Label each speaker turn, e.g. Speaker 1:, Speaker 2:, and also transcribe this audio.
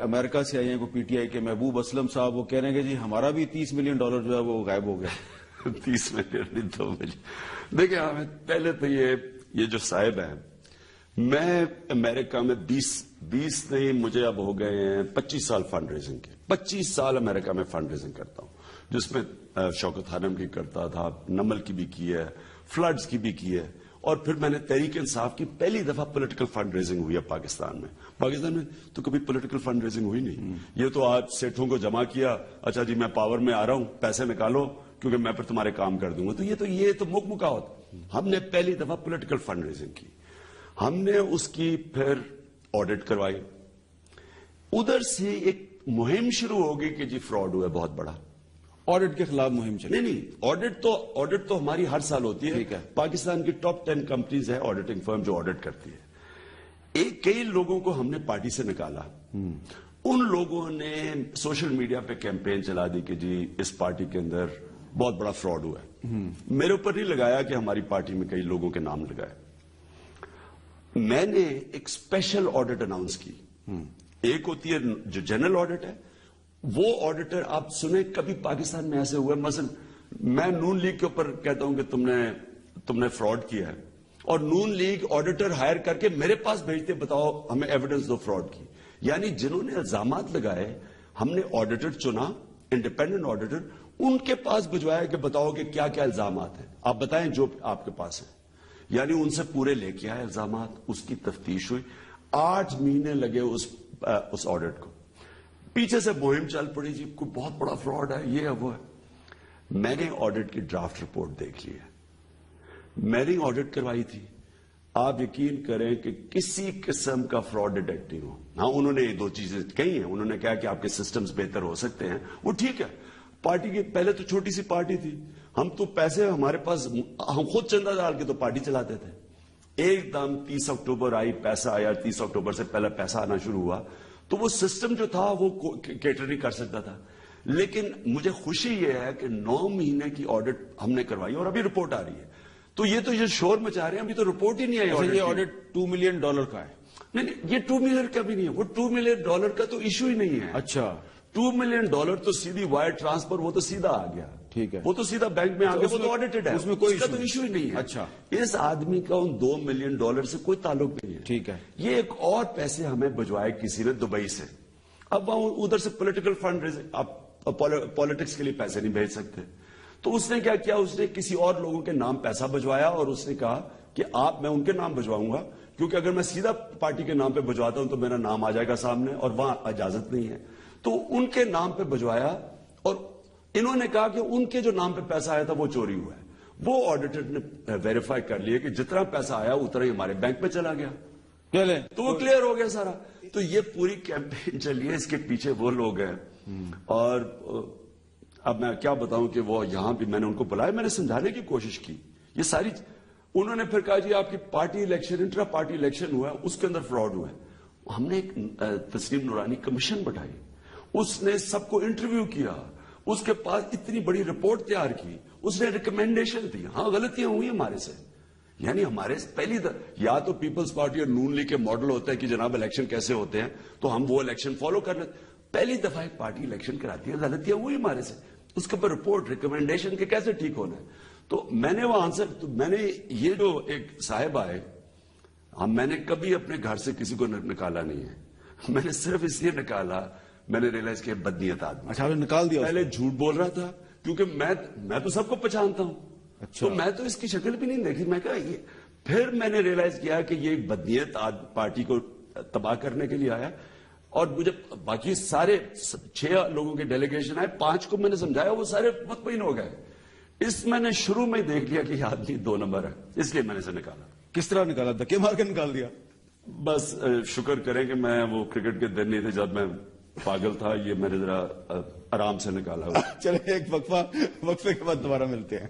Speaker 1: امریکہ سے آئی ہیں, کوئی پی ٹی آئی کے محبوب اسلم صاحب, وہ کہہ رہے ہیں کہ جی ہمارا بھی $30 ملین جو ہے وہ غائب ہو گیا.
Speaker 2: 30 ملین تو دیکھیں ہمیں پہلے تو یہ جو صاحب ہیں, میں امریکہ میں 20 نہیں مجھے اب ہو گئے ہیں 25 سال فنڈ ریزنگ کے. 25 سال امریکہ میں فنڈ ریزنگ کرتا ہوں, جس میں شوکت خانم کی کرتا تھا, نمل کی بھی کی ہے, فلڈز کی بھی کی ہے, اور پھر میں نے تحریک انصاف کی پہلی دفعہ پولیٹیکل فنڈ ریزنگ ہوئی ہے پاکستان میں. پاکستان میں تو کبھی پولیٹیکل فنڈ ریزنگ ہوئی نہیں. یہ تو آج سیٹھوں کو جمع کیا, اچھا جی میں پاور میں آ رہا ہوں, پیسے نکالو کیونکہ میں پھر تمہارے کام کر دوں گا. تو یہ تو مکہ ہوتا. ہم نے پہلی دفعہ پولیٹیکل فنڈ ریزنگ کی, ہم نے اس کی پھر آڈٹ کروائی. ادھر سے ایک مہم شروع ہوگی کہ جی فراڈ ہوا ہے بہت بڑا,
Speaker 1: آڈٹ کے خلاف مہم چلی.
Speaker 2: نہیں آڈٹ تو ہماری ہر سال ہوتی ہے. پاکستان کی ٹاپ 10 کمپنیز ہے آڈیٹنگ فرم جو آڈٹ کرتی ہے. کئی لوگوں کو ہم نے پارٹی سے نکالا. ان لوگوں نے سوشل میڈیا پہ کیمپین چلا دی کہ جی اس پارٹی کے اندر بہت بڑا فراڈ ہوا ہے. میرے اوپر نہیں لگایا کہ ہماری پارٹی میں کئی لوگوں کے نام لگائے. میں نے ایک اسپیشل آڈٹ اناؤنس کی. ایک ہوتی ہے جو جنرل آڈٹ ہے, وہ آڈیٹر آپ سنیں کبھی پاکستان میں ایسے ہوئے, مثلا میں نون لیگ کے اوپر کہتا ہوں کہ تم نے فراڈ کیا ہے, اور نون لیگ آڈیٹر ہائر کر کے میرے پاس بھیجتے بتاؤ ہمیں ایویڈنس دو فراڈ کی. یعنی جنہوں نے الزامات لگائے ہم نے آڈیٹر چنا, انڈیپینڈنٹ آڈیٹر, ان کے پاس بھجوایا کہ بتاؤ کہ کیا کیا الزامات ہیں, آپ بتائیں جو آپ کے پاس ہیں. یعنی ان سے پورے لے کے آئے الزامات, اس کی تفتیش ہوئی. 8 مہینے لگے اس آڈٹ کو. پیچھے سے مہم چل پڑی, جی کوئی بہت بڑا فراڈ ہے, یہ ہے وہ ہے. میں نے آڈٹ کی ڈرافٹ رپورٹ دیکھ لی ہے, میں نے آڈٹ کروائی تھی. آپ یقین کریں کہ کسی قسم کا فراڈ ڈیٹیکٹ نہیں ہو. ہاں انہوں نے 2 چیزیں کہی ہیں. انہوں نے کہا کہ آپ کے سسٹمز بہتر ہو سکتے ہیں, وہ ٹھیک ہے. پارٹی کی پہلے تو چھوٹی سی پارٹی تھی, ہم تو پیسے ہمارے پاس, ہم خود چندہ ڈال کے تو پارٹی چلاتے تھے. ایک دم 30 اکتوبر آئی, پیسہ آیا, 30 اکتوبر سے پہلے پیسہ آنا شروع ہوا, تو وہ سسٹم جو تھا وہ کیٹر نہیں کر سکتا تھا. لیکن مجھے خوشی یہ ہے کہ 9 مہینے کی آڈٹ ہم نے کروائی اور ابھی رپورٹ آ رہی ہے. تو یہ شور مچا رہے ہیں, ابھی تو رپورٹ ہی نہیں آئی.
Speaker 1: یہ آڈٹ $2 ملین کا ہے.
Speaker 2: نہیں, یہ $2 ملین کا بھی نہیں ہے. وہ $2 ملین کا تو ایشو ہی نہیں ہے.
Speaker 1: اچھا,
Speaker 2: $2 ملین تو سیدھی وائر ٹرانسفر, وہ تو سیدھا آ گیا.
Speaker 1: ٹھیک ہے,
Speaker 2: وہ تو سیدھا بینک میں آ گیا, وہ تو آڈیٹڈ ہے,
Speaker 1: اس میں کوئی
Speaker 2: تو ایشو ہی نہیں ہے.
Speaker 1: اچھا,
Speaker 2: اس آدمی کا ان $2 ملین سے کوئی تعلق نہیں ہے.
Speaker 1: ٹھیک ہے.
Speaker 2: یہ ایک اور پیسے ہمیں بھجوائے کسی نے دبئی سے. اب وہاں ادھر سے پولیٹیکل فنڈ آپ پالیٹکس کے لیے پیسے نہیں بھیج سکتے. تو اس نے کیا کیا, اس نے کسی اور لوگوں کے نام پیسہ بھجوایا, اور اس نے کہا کہ میں ان کے نام بھجواؤں گا, کیونکہ اگر میں سیدھا پارٹی کے نام پہ بھجواتا ہوں تو میرا نام آ جائے گا سامنے, اور وہاں اجازت نہیں ہے. تو ان کے نام پہ بھجوایا, اور انہوں نے کہا کہ ان کے جو نام پہ پیسہ آیا تھا وہ چوری ہوا ہے. وہ آڈیٹر نے ویریفائی کر لیا کہ جتنا پیسہ آیا اتنا ہی ہمارے بینک میں چلا گیا. تو وہ کلیئر ہو گیا سارا. تو یہ پوری کیمپین چلی ہے, اس کے پیچھے وہ لوگ ہیں. اور اب میں کیا بتاؤں کہ وہ یہاں بھی میں نے ان کو بلایا, میں نے سمجھانے کی کوشش کی. یہ ساری انہوں نے پھر کہا جی آپ کی party election, intra party election ہوا ہے, اس کے اندر فراڈ ہوا ہے. ہم نے ایک تسنیم نورانی کمیشن بٹھائی, اس نے سب کو انٹرویو کیا, اس کے پاس اتنی بڑی رپورٹ تیار کی, اس نے ریکمینڈیشن دی. ہاں غلطیاں ہوئی ہمارے سے, یعنی ہمارے پہلی یا تو پیپلز پارٹی اور نون لیگ کے ماڈل ہوتا ہے کہ جناب الیکشن کیسے ہوتے ہیں تو ہم وہ الیکشن فالو کر لیتے. پہلی دفعہ ایک پارٹی الیکشن کراتی ہے, غلطیاں ہوئی ہمارے سے, اس کے اوپر رپورٹ ریکمینڈیشن کے کیسے ٹھیک ہونا ہے. تو میں نے وہ آنسر, تو میں نے یہ جو ایک صاحب آئے, میں نے کبھی اپنے گھر سے کسی کو نکالا نہیں ہے. میں نے صرف اس لیے نکالا, میں نے ریئلائز کیا بدنیت آدمی.
Speaker 1: اچھا, نکال دیا.
Speaker 2: پہلے جھوٹ بول رہا تھا کیونکہ میں تو سب کو پہچانتا ہوں.
Speaker 1: اچھا,
Speaker 2: تو میں تو اس کی شکل بھی نہیں دیکھی. میں کہا یہ, پھر میں نے ریئلائز کیا کہ یہ ایک بدنیت پارٹی کو تباہ کرنے کے لیے آیا. اور مجھے باقی سارے 6 لوگوں کے ڈیلیگیشن آئے, 5 کو میں نے سمجھایا, وہ سارے مطمئن ہو گئے. اس میں نے شروع میں دیکھ لیا کہ یہ آدمی 2 نمبر ہے, اس لیے میں نے اسے نکالا.
Speaker 1: کس طرح نکالا, دھکے مار کے نکال دیا؟
Speaker 2: بس شکر کریں کہ میں وہ کرکٹ کے دن نہیں تھے جب میں پاگل تھا, یہ میں نے ذرا آرام سے نکالا.
Speaker 1: چلے ایک وقفے کے بعد دوبارہ ملتے ہیں.